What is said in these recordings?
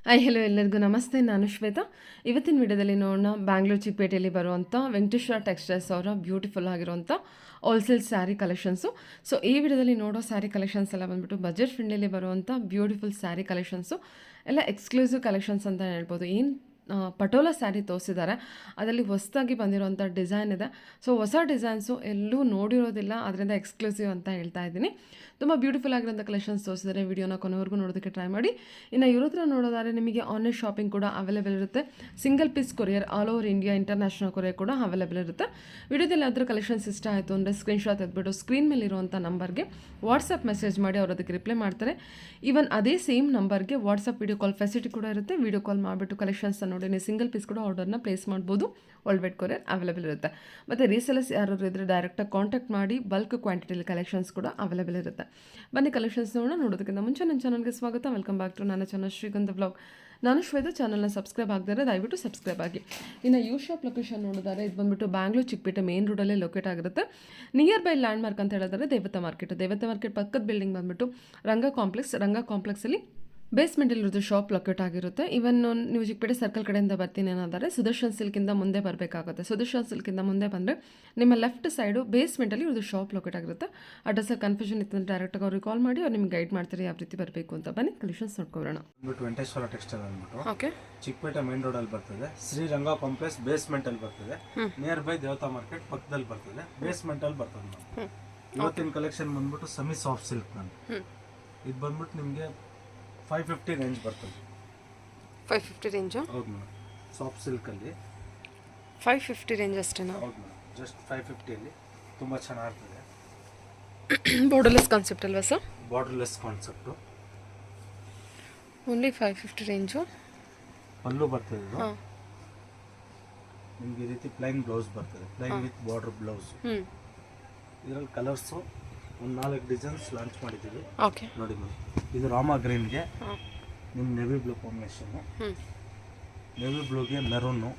Hello ಎಲ್ಲರಿಗೂ ನಮಸ್ತೆ. ನಾನು ಶ್ವೇತಾ. ಇವತ್ತಿನ ವಿಡಿಯೋದಲ್ಲಿ ನೋಡೋಣ ಬ್ಯಾಂಗ್ಳೂರು ಚಿಕ್ಕಪೇಟೆಯಲ್ಲಿ ಬರುವಂಥ ವೆಂಕಟೇಶ್ವರ ಟೆಕ್ಸ್ಟೈಲ್ಸ್ ಅವರ ಬ್ಯೂಟಿಫುಲ್ ಆಗಿರುವಂಥ ಹೋಲ್ಸೇಲ್ ಸ್ಯಾರಿ ಕಲೆಕ್ಷನ್ಸು. ಸೊ ಈ ವಿಡಿಯೋದಲ್ಲಿ ನೋಡೋ ಸ್ಯಾರಿ ಕಲೆಕ್ಷನ್ಸ್ ಎಲ್ಲ ಬಂದ್ಬಿಟ್ಟು ಬಜೆಟ್ ಫ್ರೆಂಡ್ಲಿ ಬರುವಂಥ ಬ್ಯೂಟಿಫುಲ್ ಸ್ಯಾರಿ ಕಲೆಕ್ಷನ್ಸು ಎಲ್ಲ ಎಕ್ಸ್ಕ್ಲೂಸಿವ್ ಕಲೆಕ್ಷನ್ಸ್ ಅಂತ ಹೇಳ್ಬೋದು. ಏನು ಪಟೋಲಾ ಸ್ಯಾರಿ ತೋರಿಸಿದ್ದಾರೆ, ಅದರಲ್ಲಿ ಹೊಸದಾಗಿ ಬಂದಿರೋಂಥ ಡಿಸೈನ್ ಇದೆ. ಸೊ ಹೊಸ ಡಿಸೈನ್ಸು ಎಲ್ಲೂ ನೋಡಿರೋದಿಲ್ಲ, ಅದರಿಂದ ಎಕ್ಸ್ಕ್ಲೂಸಿವ್ ಅಂತ ಹೇಳ್ತಾ ಇದ್ದೀನಿ. ತುಂಬ ಬ್ಯೂಟಿಫುಲ್ ಆಗಿರೋಂಥ ಕಲೆಕ್ಷನ್ಸ್ ತೋರಿಸಿದ್ದಾರೆ. ವಿಡಿಯೋನ ಕೊನೆವರೆಗೂ ನೋಡೋದಕ್ಕೆ ಟ್ರೈ ಮಾಡಿ. ಇನ್ನು ಇವ್ರ ಹತ್ರ ನೋಡೋದಾದ್ರೆ ನಿಮಗೆ ಆನ್ಲೈನ್ ಶಾಪಿಂಗ್ ಕೂಡ ಅವೈಲೇಬಲ್ ಇರುತ್ತೆ. Single piece courier all over India international courier ಕೂಡ ಅವೈಲೇಬಲ್ ಇರುತ್ತೆ. ವಿಡಿಯೋದಲ್ಲಿ ಯಾವ್ದಾದ್ರು ಕಲೆಕ್ಷನ್ಸ್ ಇಷ್ಟ ಆಯಿತು ಅಂದರೆ ಸ್ಕ್ರೀನ್ಶಾಟ್ ತೆಗೆದುಬಿಟ್ಟು ಸ್ಕ್ರೀನ್ ಮೇಲೆ ಇರುವಂಥ ನಂಬರ್ಗೆ ವಾಟ್ಸಪ್ ಮೆಸೇಜ್ ಮಾಡಿ ಅವ್ರು ಅದಕ್ಕೆ ರಿಪ್ಲೈ ಮಾಡ್ತಾರೆ. ಈವನ್ ಅದೇ ಸೇಮ್ ನಂಬರ್ಗೆ ವಾಟ್ಸಪ್ ವಿಡಿಯೋ ಕಾಲ್ ಫೆಸಿಲಿಟಿ ಕೂಡ ಇರುತ್ತೆ. ವಿಡಿಯೋ ಕಾಲ್ ಮಾಡಿಬಿಟ್ಟು ಕಲೆಕ್ಷನ್ಸ್ ನೋಡಿ ನೀವು ಸಿಂಗಲ್ ಪೀಸ್ ಕೂಡ ಆರ್ಡರ್ನ ಪ್ಲೇಸ್ ಮಾಡ್ಬೋದು. ವರ್ಲ್ಡ್ ವೈಡ್ ಕೊರಿಯರ್ ಅವೈಲೇಬಲ್ ಇರುತ್ತೆ. ಮತ್ತು ರೀಸೆಲರ್ಸ್ ಯಾರು ಇದ್ದರೆ ಡೈರೆಕ್ಟಾಗಿ ಕಾಂಟ್ಯಾಕ್ಟ್ ಮಾಡಿ ಬಲ್ಕ್ ಕ್ವಾಂಟಿಟಿಲಿ ಕಲೆಕ್ಷನ್ಸ್ ಕೂಡ ಅವೈಲೇಬಲ್ ಇರುತ್ತೆ. ಬನ್ನಿ ಕಲೆಕ್ಷನ್ಸ್ ನೋಡೋದಕ್ಕಿಂತ ಮುಂಚೆ ನನ್ನ ಚಾನಲ್ಗೆ ಸ್ವಾಗತ. ವೆಲ್ಕಮ್ ಬ್ಯಾಕ್ ಟು ನನ್ನ ಚಾನಲ್ ಶ್ರೀಗಂಧ ವ್ಲಾಗ್. ನಾನು ಶ್ವೇತಾ. ಚಾನಲ್ನ ಸಬ್ಸ್ಕ್ರೈಬ್ ಆಗದರೆ ದಯವಿಟ್ಟು ಸಬ್ಸ್ಕ್ರೈಬ್ ಆಗಿ. ಇನ್ನು ಯೂ ಶಾಪ್ ಲೊಕೇಶನ್ ನೋಡಿದರೆ ಇದು ಬಂದುಬಿಟ್ಟು ಬ್ಯಾಂಗ್ಳೂರು ಚಿಕ್ಕಪೇಟೆ ಮೇನ್ ರೋಡಲ್ಲೇ ಲೊಕೇಟ್ ಆಗಿರುತ್ತೆ. ನಿಯರ್ ಬೈ ಲ್ಯಾಂಡ್ ಮಾರ್ಕ್ ಅಂತ ಹೇಳಿದ್ರೆ ದೇವತಾ ಮಾರ್ಕೆಟ್ ಪಕ್ಕದ ಬಿಲ್ಡಿಂಗ್ ಬಂದುಬಿಟ್ಟು ರಂಗ ಕಾಂಪ್ಲೆಕ್ಸಲ್ಲಿ ಬೇಸ್ಮೆಂಟಲ್ಲಿರೋದು ಶಾಪ್ ಲೊಕೇಟ್ ಆಗಿರುತ್ತೆ. ಇವನ್ ನೀವು ಚಿಕ್ಕಪೇಟೆ ಸರ್ಕಲ್ ಕಡೆಯಿಂದ ಬರ್ತೀನಿ ಏನಾದರೆ ಸುದರ್ಶನ್ ಸಿಲ್ಕಿಂದ ಮುಂದೆ ಬರಬೇಕಾಗುತ್ತೆ. ಸುದರ್ಶನ್ ಸಿಲ್ಕಿಂದ ಮುಂದೆ ಬಂದರೆ ನಿಮ್ಮ ಲೆಫ್ಟ್ ಸೈಡು ಬೇಸ್ಮೆಂಟಲ್ಲಿ ಇರೋದು ಶಾಪ್ ಲೊಕೇಟ್ ಆಗಿರುತ್ತೆ. ಅಡ್ರೆಸ್ಸಲ್ಲಿ ಕನ್ಫ್ಯೂಷನ್ ಇತ್ತು ಅಂದರೆ ಡೈರೆಕ್ಟಾಗಿ ಅವ್ರಿಗೆ ಕಾಲ್ ಮಾಡಿ ಅವ್ರು ನಿಮ್ಗೆ ಗೈಡ್ ಮಾಡ್ತಾರೆ ಯಾವ ರೀತಿ ಬರಬೇಕು ಅಂತ. ಬನ್ನಿ ಕಲೆಕ್ಷನ್ಸ್ ನೋಡ್ಕೊಳ್ಳೋಣ. ವೆಂಕಟೇಶ್ವರ ಟೆಕ್ಸ್ಟೈಲ್ ಅಂದ್ಬಿಟ್ಟು ಓಕೆ, ಚಿಕ್ಕಪೇಟೆ ಮೇನ್ ರೋಡ್ ಅಲ್ಲಿ ಬರ್ತದೆ. ಶ್ರೀರಂಗ ಕಾಂಪ್ಲೆಕ್ಸ್ ಬೇಸ್ಮೆಂಟ್ ಅಲ್ಲಿ ಬರ್ತದೆ. ನಿಯರ್ ಬೈ ದೇವತಾ ಮಾರ್ಕೆಟ್ ಪಕ್ಕದಲ್ಲಿ ಬರ್ತದೆ. ಬೇಸ್ಮೆಂಟ್ ಅಲ್ಲಿ ಬರ್ತದೆ. ಇವತ್ತಿನ ಕಲೆಕ್ಷನ್ ಬಂದ್ಬಿಟ್ಟು ಸೆಮಿ ಸಾಫ್ಟ್ ಸಿಲ್ಕ್ ನಾನು ಇದು ಬಂದ್ಬಿಟ್ಟು ನಿಮಗೆ 550 ರೇಂಜ್ ಬರ್ತದೆ. 550 ರೇಂಜು? ಹೌದು ಮೇಡಮ್. ಸಾಫ್ಟ್ ಸಿಲ್ಕಲ್ಲಿ 550 ರೇಂಜ್ ಅಷ್ಟೇನಾ? ಹೌದು ಮೇಡಮ್. ಜಸ್ಟ್ 550ಅಲ್ಲಿ ತುಂಬ ಚೆನ್ನಾಗಿರ್ತದೆ. ಬಾರ್ಡರ್ಲೆಸ್ ಕಾನ್ಸೆಪ್ಟ್ ಅಲ್ವಾ sir? Borderless concept. Only 550 range. ಪಲ್ಲು ಬರ್ತದೆ ಇದು. ನಿಮ್ಗೆ ಈ ರೀತಿ ಪ್ಲೈನ್ ಬ್ಲೌಸ್ ಬರ್ತದೆ. Plain with border blouse. ಇದರಲ್ಲಿ ಕಲರ್ಸು ಒಂದು 4 ಡಿಸೈನ್ಸ್ ಲಾಂಚ್ ಮಾಡಿದ್ದೀವಿ. ಓಕೆ, ನೋಡಿ ಮ್ಯಾಮ್. ಇದು ರಾಮ ಗ್ರೀನ್ಗೆ ನಿಮ್ಮ ನೆವಿ ಬ್ಲೂ ಕಾಂಬಿನೇಷನ್ನು. ನೆವಿ ಬ್ಲೂಗೆ ಮೆರೂನು,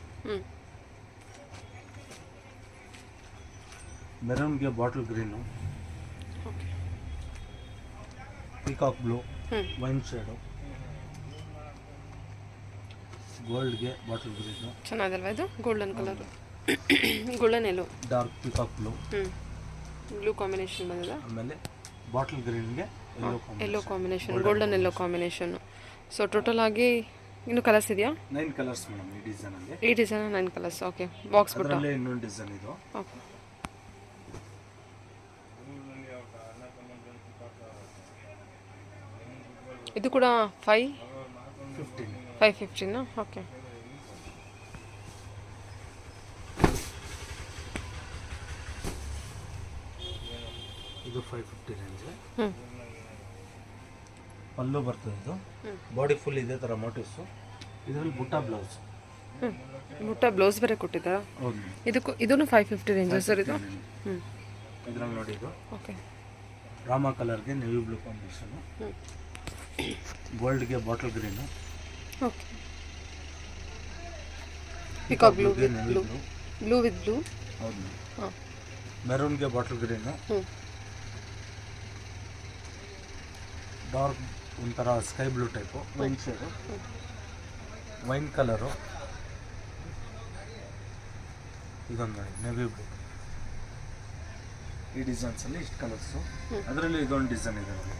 ಮೆರೂನ್ಗೆ bottle green, peacock blue, wine shade, ಗೋಲ್ಡ್ಗೆ ಬಾಟಲ್ ಗ್ರೀನು. ಚೆನ್ನಾಗಲ್ವಾ ಇದು? Golden colour, golden yellow, dark peacock blue, blue combination ಬಂದಿದೆ. ಆಮೇಲೆ bottle ಗ್ರೀನ್ಗೆ yellow combination, golden yellow combination. So total ಆಗಿ ಇನ್ನು ಕಲರ್ಸ್ ಇದೆಯಾ? 9 ಕಲರ್ಸ್ ಮೇಡಮ್ ಈ ಡಿಸೈನಲ್ಲಿ. ಈ ಡಿಸೈನ್ 9 ಕಲರ್ಸ್. ಓಕೆ, ಬಾಕ್ಸ್ ಬಿಟ್ಟು ಅದರಲ್ಲೇ ಇನ್ನೊಂದು ಡಿಸೈನ್ ಇದು. ಓಕೆ, ಇದು ಕೂಡ 515. ಓಕೆ, ಇದು 550 ರೇಂಜ್. ಪಲ್ಲು ಬರ್ತದೆ. ಇದು ಬಾಡಿ ಫುಲ್ ಇದೇ ಥರ ಮೋಟಿವ್ಸು. ಇದರಲ್ಲಿ ಬುಟ್ಟ ಬ್ಲೌಸ್. ಬುಟ್ಟ ಬ್ಲೌಸ್ ಬೇರೆ ಕೊಟ್ಟಿದ್ದಾರಾ? ಹೌದು. ಇದೂ 550 ರೇಂಜ್ ಸರ್ ಇದು? ಇದರಲ್ಲಿ ನೋಡಿ ಇದು ಓಕೆ, ರಾಮ ಕಲರ್ಗೆ ನೆವಿ ಬ್ಲೂ ಕಾಂಬಿನೇಷನು, ಗೋಲ್ಡ್ಗೆ bottle green, okay, peacock blue with blue, blue with blue. ಹೌದು. ಮೆರೂನ್ಗೆ ಬಾಟಲ್ ಗ್ರೀನು, ಡಾರ್ಕ್ ಒಂಥರ sky blue type, wine shade, wine colour. ಇದೊಂದು ನೋಡಿ ನೆವಿ ಬ್ಲೂ. ಈ ಡಿಸೈನ್ಸಲ್ಲಿ ಇಷ್ಟು ಕಲರ್ಸು. ಅದರಲ್ಲಿ ಇದೊಂದು ಡಿಸೈನ್ ಇದೆ ನೋಡಿ,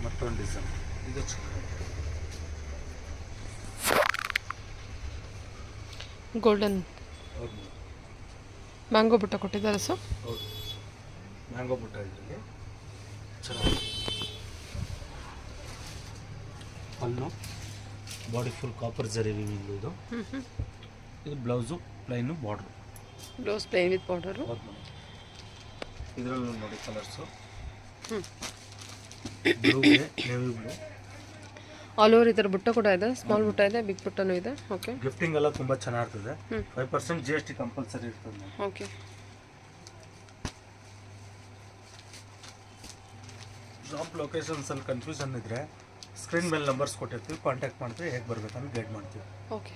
ಮತ್ತೊಂದು ಡಿಸೈನ್. ಇದು ಚೆನ್ನಾಗಿದೆ. ಗೋಲ್ಡನ್ ಹೌದು. ಮ್ಯಾಂಗೋ ಬುಟ್ಟ ಕೊಟ್ಟಿದ್ದಾರೆ ಸರ್? ಹೌದು, ಮ್ಯಾಂಗೋ ಬುಟ್ಟ ಇದರಲ್ಲಿ ಚೆನ್ನಾಗಿದೆ. ಪಲ್ಲು ಬಾಡಿ ಫುಲ್ ಕಾಪರ್ ಜರಿ ವಿವಿಂಗ್ ಇದು. ಇದು blouse plain, border. Blouse plain with border. ಹೌದು. ಇದರಲ್ಲೂ ನೋಡಿ ಕಲರ್ಸು. ಬ್ಲೂಗೆ ನೆವಿ ಬ್ಲೂ. ಆಲ್ ಓವರ್ ಈ ಥರ ಬುಟ್ಟ ಕೂಡ ಇದೆ. ಸ್ಮಾಲ್ ಬುಟ್ಟ ಇದೆ, ಬಿಗ್ ಬುಟ್ಟನೂ ಇದೆ. ಓಕೆ, ಗಿಫ್ಟಿಂಗ್ ಎಲ್ಲ ತುಂಬ ಚೆನ್ನಾಗಿರ್ತದೆ. 5% GST ಕಂಪಲ್ಸರಿ ಇರ್ತದೆ. ಓಕೆ, ಶಾಪ್ ಲೊಕೇಶನ್ಸಲ್ಲಿ ಕನ್ಫ್ಯೂಷನ್ ಇದ್ದರೆ ಸ್ಕ್ರೀನ್ ಮೇಲೆ ನಂಬರ್ಸ್ ಕೊಟ್ಟಿರ್ತೀವಿ, ಕಾಂಟ್ಯಾಕ್ಟ್ ಮಾಡ್ತೀವಿ, ಹೇಗೆ ಬರಬೇಕಂತ ಗೈಡ್ ಮಾಡ್ತೀವಿ. Okay,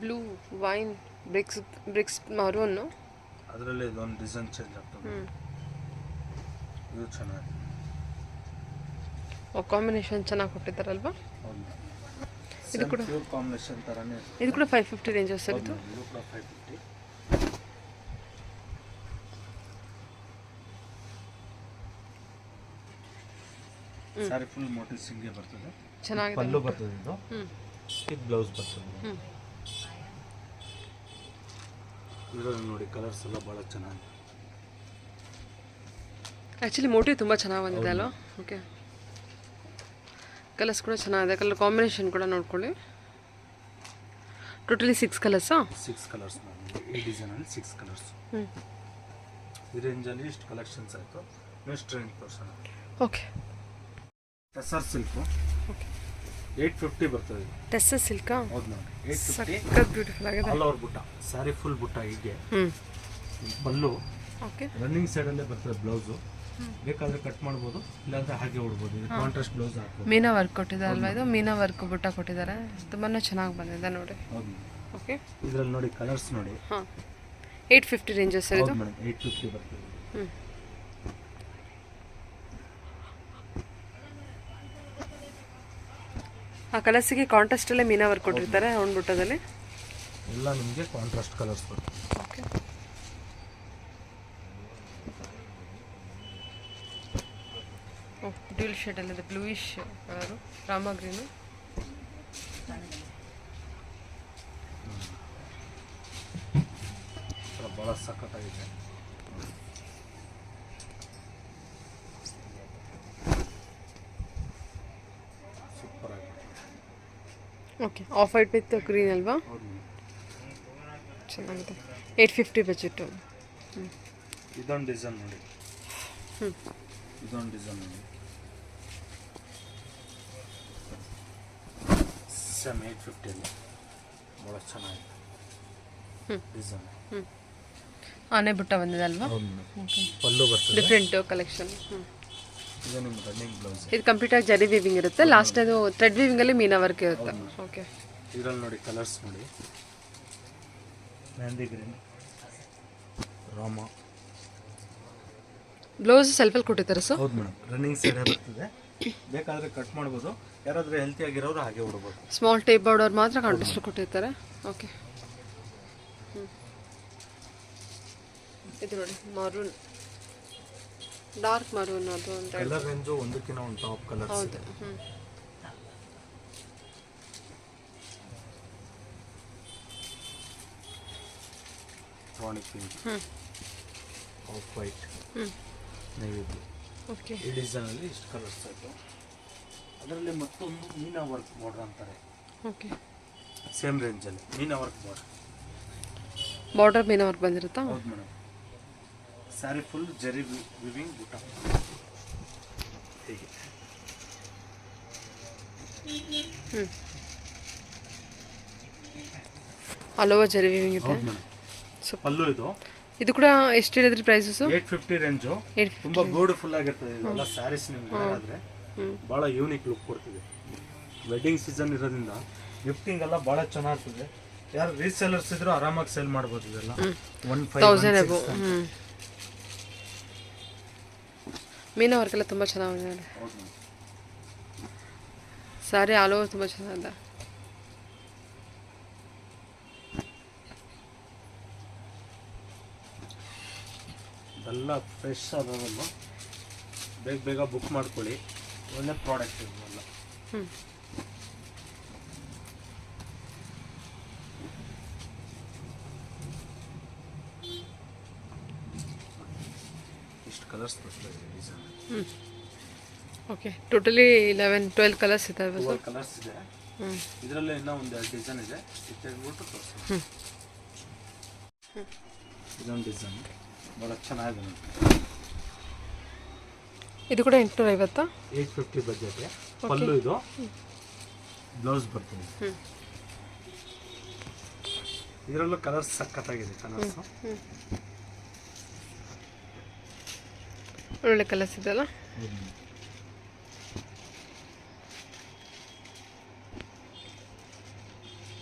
blue, wine, bricks maroon. ಅದರಲ್ಲಿ ಇದೊಂದು ಡಿಸೈನ್ ಚೇಂಜ್ ಆಗ್ತದೆ. ಇದು ಚೆನ್ನಾಗಿದೆ. ಕಾಂಬಿನೇಷನ್ ಚೆನ್ನಾಗಿ ಕೊಟ್ಟಿದ್ದಾರಲ್ವಾ? ಇದು ಕೂಡ ಪ್ಯೂರ್ ಕಾಂಬಿನೇಷನ್ ತರಾನೇ ಇರುತ್ತೆ. ಇದು ಕೂಡ 550 ರೇಂಜಸ್ ಸರ್ ಇದು. ಇದು ಕೂಡ 550. ಸಾರಿ ಫುಲ್ ಮೋಟಿವ್ಸ್ ಹಿಂಗೆ ಬರ್ತದೆ. ಚೆನ್ನಾಗಿದೆ. ಪಲ್ಲು ಬರ್ತದೆ ಇದು. ಇದು ಬ್ಲೌಸ್ ಬರ್ತದೆ. ಇದರಲ್ಲಿ ನೋಡಿ ಕಲರ್ಸ್ ಎಲ್ಲ ಭಾಳ ಚೆನ್ನಾಗಿದೆ. ಆ್ಯಕ್ಚುಲಿ ಮೋಟಿವ್ ತುಂಬ ಚೆನ್ನಾಗಿ ಬಂದಿದೆ ಅಲ್ವಾ? ಓಕೆ, ಕಲರ್ಸ್ ಕೂಡ ಚೆನ್ನಾಗಿದೆ. ಕಲರ್ ಕಾಂಬಿನೇಷನ್ ಕೂಡ ನೋಡ್ಕೊಳ್ಳಿ. ಟೋಟಲಿ 6 ಕಲರ್ಸಾ? 6 ಕಲರ್ಸ್ ಈ ಡಿಸೈನಲ್ಲಿ 6 ಕಲರ್ಸ್. ಈ ರೇಂಜಲ್ಲಿ ಇಷ್ಟು ಕಲೆಕ್ಷನ್ಸ್ ಆಯಿತು. ನೆಕ್ಸ್ಟ್ ರೇಂಜ್ ತೋರಿಸೋಣ. Okay, tussar silk. ಓಕೆ, 850 ಬರ್ತದೆ. ಟೆಸ್ಸರ್ ಸಿಲ್ಕಾ? ಹೌದು ನೋಡಿ, 850. ಸಖತ್ ಬ್ಯೂಟಿಫುಲ್ ಆಗಿದೆ. ಆಲ್ ಓವರ್ ಬುಟ್ಟ, ಸ್ಯಾರಿ ಫುಲ್ ಬುಟ್ಟ ಹೀಗೆ. ಪಲ್ಲು ಓಕೆ, ರನ್ನಿಂಗ್ ಸೈಡಲ್ಲೇ ಬರ್ತದೆ. ಬ್ಲೌಸು ಬೇಕಾದರೆ ಕಟ್ ಮಾಡ್ಬೋದು, ಇಲ್ಲಾಂದರೆ ಹಾಗೆ ಉಡ್ಬೋದು. ಇದು ಕಾಂಟ್ರಾಸ್ಟ್ ಬ್ಲೌಸ್ ಹಾಕ್ಬೋದು. ಮೀನಾ ವರ್ಕ್ ಕೊಟ್ಟಿದ್ದಾರೆ ಅಲ್ವಾ? ಇದು ಮೀನಾ ವರ್ಕ್ ಬುಟ್ಟ ಕೊಟ್ಟಿದ್ದಾರೆ. ತುಂಬಾ ಚೆನ್ನಾಗಿ ಬಂದಿದೆ ನೋಡಿ. ಹೌದು. ಓಕೆ, ಇದರಲ್ಲಿ ನೋಡಿ ಕಲರ್ಸ್ ನೋಡಿ. ಹಾಂ, 850 ರೇಂಜಸ್ ಸರ್ ಇದು. ಮೇಡಮ್ 850 ಬರ್ತದೆ. ಆ ಕಲರ್ಸಿಗೆ ಕಾಂಟ್ರಾಸ್ಟಲ್ಲೇ ಮೀನಾ ವರ್ಕ್ ಕೊಟ್ಟಿರ್ತಾರೆ ಒಂದು ಬುಟ್ಟದಲ್ಲಿ. ಎಲ್ಲ ನಿಮಗೆ ಕಾಂಟ್ರಾಸ್ಟ್ ಕಲರ್ಸ್ ಬರ್ತದೆ. ಓಕೆ, ಡ್ಯೂಲ್ ಶೇಡಲ್ಲಿದೆ. ಬ್ಲೂಯಿಶ್ ಕಲರು, ರಾಮ ಗ್ರೀನು. ಭಾಳ ಸಖತ್ತಾಗಿದೆ. ಸೂಪರ್ ಆಗಿದೆ. Okay, off white with green ಅಲ್ವಾ? ಹೌದು. ಚೆನ್ನಾಗಿದೆ. 850 ಬಜೆಟು. ಇದೊಂದು ಡಿಸೈನ್ ನೋಡಿ. ಇದೊಂದು ಡಿಸೈನ್ ನೋಡಿ. ಸೇಮ್ 850 ಅಲ್ಲ, ಭಾಳ ಚೆನ್ನಾಗಿದೆ ಡಿಸೈನ್. ಆನೆ ಬುಟ್ಟ ಬಂದಿದೆ ಅಲ್ವಾ? ಓಕೆ, ಪಲ್ಲು ಬರ್ತದೆ. Different collection. ಇದು ನಿಮ್ಮ ರನ್ನಿಂಗ್ ಬ್ಲೌಸ್. ಇದು ಕಂಪ್ಲೀಟಾಗಿ ಜರಿ ವೀವಿಂಗ್ ಇರುತ್ತೆ. ಲಾಸ್ಟ್ ಅದು ಥ್ರೆಡ್ ವೀವಿಂಗಲ್ಲಿ ಮೀನಾ ವರ್ಕ್ ಇರುತ್ತೆ. ಓಕೆ, ಇದರಲ್ಲಿ ನೋಡಿ ಕಲರ್ಸ್ ನೋಡಿ. ಮೆಹಂದಿ ಗ್ರೀನ್, ರಾಮ. ಬ್ಲೌಸ್ ಸೆಲ್ಫಲ್ಲಿ ಕೊಟ್ಟಿದ್ದಾರೆ ಸರ್? ಹೌದು ಮೇಡಮ್, ರನ್ನಿಂಗ್ ಸೈಡ್ ಬರ್ತದೆ. ಬೇಕಾದರೆ ಕಟ್ ಮಾಡ್ಬೋದು. ಯಾರಾದರೂ ಹೆಲ್ತಿ ಆಗಿರೋರು ಹಾಗೆ ಉಡ್ಬೋದು. ಸ್ಮಾಲ್ ಟೇಪ್ ಬಾರ್ಡರ್ ಮಾತ್ರ ಕಾಂಟ್ರಾಸ್ಟ್ ಕೊಟ್ಟಿರ್ತಾರೆ. ಓಕೆ, ಇದು ನೋಡಿ ಮರೂನ್, ಡಾರ್ಕ್ ಮರೂನ್. ಅದು ಅಂತ ಕಲರ್ ರೇಂಜು ಒಂದಕ್ಕಿಂತ ಒಂದು ಟಾಪ್ ಕಲರ್. ಹೌದು. Chronic pink, of white, navy blue. Okay, ಈ ಡಿಸೈನಲ್ಲಿ ಇಷ್ಟು ಕಲರ್ಸ್ ಆಯಿತು. ಅದರಲ್ಲಿ ಮತ್ತೊಂದು ಮೀನಾ ವರ್ಕ್ ಬಾರ್ಡರ್ ಅಂತಾರೆ. ಓಕೆ, ಸೇಮ್ ರೇಂಜಲ್ಲಿ ಮೀನಾ ವರ್ಕ್ ಬಾರ್ಡರ್ ಮೀನಾ ವರ್ಕ್ ಬಂದಿರುತ್ತಾ? ಹೌದು ಮೇಡಮ್. ಸ್ಯಾರಿ ಫುಲ್ ಜರಿ ವಿವಿಂಗ್ ಬುಟ್ಟ ಹೀಗೆ. ಆಲ್ ಓವರ್ ಜರಿ ವೀವಿಂಗ್ ಇದೆ. ಹೌದು ಮೇಡಮ್. ಪಲ್ಲು ಇದು ಕೂಡ ಎಷ್ಟು ಹೇಳಿದ್ರಿ ಪ್ರೈಸಸ್? 850 ರೇಂಜು. ತುಂಬ ಬ್ಯೂಟಿಫುಲ್ ಆಗಿರ್ತದೆ. ಇದೆಲ್ಲ ಸ್ಯಾರೀಸ್ ನಿಮ್ಗೆ ಆದರೆ ಭಾಳ ಯೂನಿಕ್ ಲುಕ್ ಕೊಡ್ತಿದೆ. ವೆಡ್ಡಿಂಗ್ ಸೀಸನ್ ಇರೋದ್ರಿಂದ ಗಿಫ್ಟಿಂಗ್ ಎಲ್ಲ ಭಾಳ ಚೆನ್ನಾಗಿರ್ತದೆ. ಯಾರು ರೀಸೇಲರ್ಸ್ ಇದ್ರು ಆರಾಮಾಗಿ ಸೇಲ್ ಮಾಡ್ಬೋದು. ಇದೆಲ್ಲ 1000 ಮೀನಾ ವರ್ಕ್ ಎಲ್ಲ ತುಂಬ ಚೆನ್ನಾಗಿದೆ. ಸಾರಿ ಆಲ್ ಓವರ್ ತುಂಬ ಚೆನ್ನಾಗಿದೆ. ಇದೆಲ್ಲ ಫ್ರೆಶ್ ಆದವಲ್ಲ, ಬೇಗ ಬೇಗ ಬುಕ್ ಮಾಡ್ಕೊಳ್ಳಿ. ಒಳ್ಳೆ ಪ್ರಾಡಕ್ಟ್ ಇದೆಲ್ಲ. ಇಷ್ಟು ಕಲರ್ಸ್ ಬರ್ತದೆ ಡಿಸೈನ್. ಓಕೆ, ಟೋಟಲಿ 11-12 ಕಲರ್ಸ್ ಇದ್ದಾವೆ. 12 ಕಲರ್ಸ್ ಇದೆ. ಇದರಲ್ಲೇ ಇನ್ನೂ ಒಂದು 2 ಡಿಸೈನ್ ಇದೆ. ಇದು ತೆಗೆದ್ಬಿಟ್ಟು ತೋರಿಸ್ತೀನಿ. ಇದೊಂದು ಡಿಸೈನ್ ಭಾಳ ಚೆನ್ನಾಗಿದೆ ನೋಡಿ. ಇದು ಕೂಡ 850. 850 ಬಜೆಟ್. ಪಲ್ಲು ಇದು, ಬ್ಲೌಸ್ ಬರ್ತದೆ. ಇದರಲ್ಲೂ ಕಲರ್ಸ್ ಸಖತ್ತಾಗಿದೆ. ಕಲರ್ಸ್ ಒಳ್ಳೆ ಕಲರ್ಸ್ ಇದೆಲ್ಲ.